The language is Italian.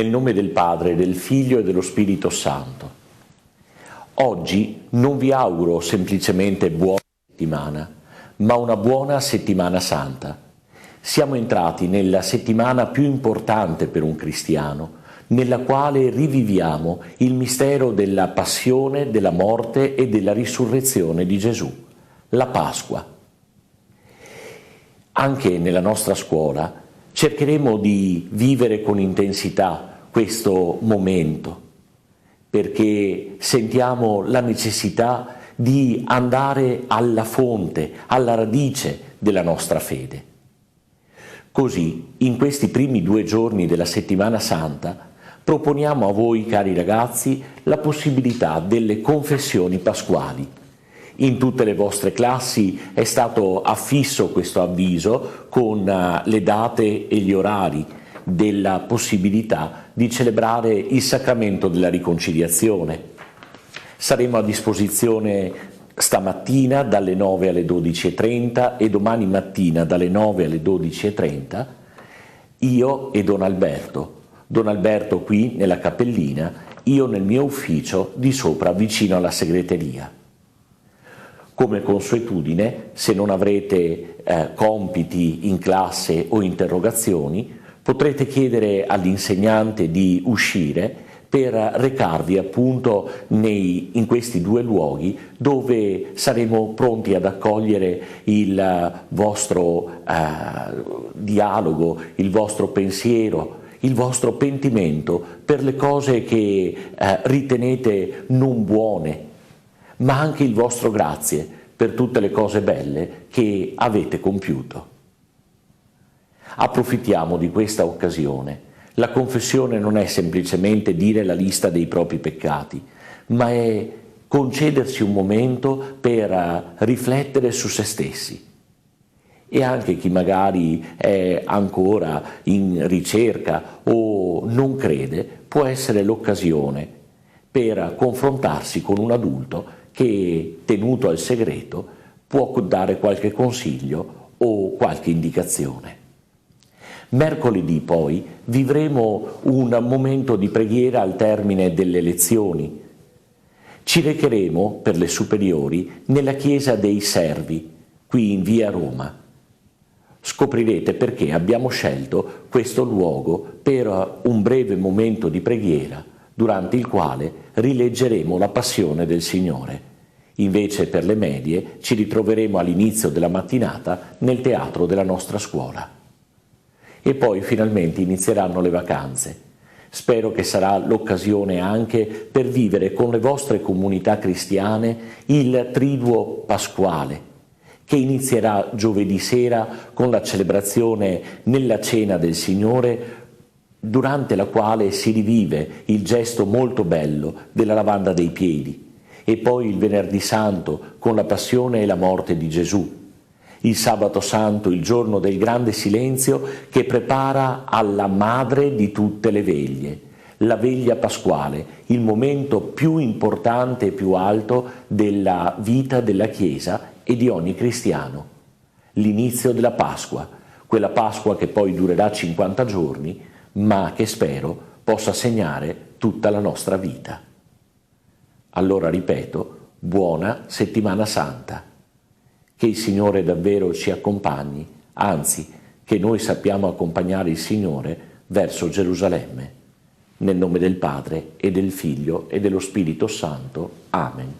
Nel nome del Padre, del Figlio e dello Spirito Santo. Oggi non vi auguro semplicemente buona settimana, ma una buona settimana santa. Siamo entrati nella settimana più importante per un cristiano, nella quale riviviamo il mistero della passione, della morte e della risurrezione di Gesù, la Pasqua. Anche nella nostra scuola cercheremo di vivere con intensità questo momento, perché sentiamo la necessità di andare alla fonte, alla radice della nostra fede. Così, in questi primi 2 giorni della Settimana Santa, proponiamo a voi, cari ragazzi, la possibilità delle confessioni pasquali. In tutte le vostre classi è stato affisso questo avviso con le date e gli orari della possibilità di celebrare il sacramento della riconciliazione. Saremo a disposizione stamattina dalle 9 alle 12:30 e domani mattina dalle 9 alle 12:30 io e Don Alberto. Don Alberto qui nella cappellina, io nel mio ufficio di sopra vicino alla segreteria. Come consuetudine, se non avrete compiti in classe o interrogazioni, potrete chiedere all'insegnante di uscire per recarvi appunto in questi 2 luoghi dove saremo pronti ad accogliere il vostro dialogo, il vostro pensiero, il vostro pentimento per le cose che ritenete non buone, ma anche il vostro grazie per tutte le cose belle che avete compiuto. Approfittiamo di questa occasione. La confessione non è semplicemente dire la lista dei propri peccati, ma è concedersi un momento per riflettere su se stessi. E anche chi magari è ancora in ricerca o non crede, può essere l'occasione per confrontarsi con un adulto che, tenuto al segreto, può dare qualche consiglio o qualche indicazione. Mercoledì poi vivremo un momento di preghiera al termine delle lezioni. Ci recheremo per le superiori nella chiesa dei Servi, qui in via Roma. Scoprirete perché abbiamo scelto questo luogo per un breve momento di preghiera, durante il quale rileggeremo la Passione del Signore. Invece per le medie ci ritroveremo all'inizio della mattinata nel teatro della nostra scuola. E poi finalmente inizieranno le vacanze. Spero che sarà l'occasione anche per vivere con le vostre comunità cristiane il Triduo Pasquale, che inizierà giovedì sera con la celebrazione nella Cena del Signore, durante la quale si rivive il gesto molto bello della lavanda dei piedi, e poi il Venerdì Santo con la passione e la morte di Gesù, il Sabato Santo, il giorno del grande silenzio che prepara alla madre di tutte le veglie, la veglia pasquale, il momento più importante e più alto della vita della Chiesa e di ogni cristiano, l'inizio della Pasqua, quella Pasqua che poi durerà 50 giorni, ma che spero possa segnare tutta la nostra vita. Allora ripeto, buona Settimana Santa. Che il Signore davvero ci accompagni, anzi, che noi sappiamo accompagnare il Signore verso Gerusalemme. Nel nome del Padre e del Figlio e dello Spirito Santo. Amen.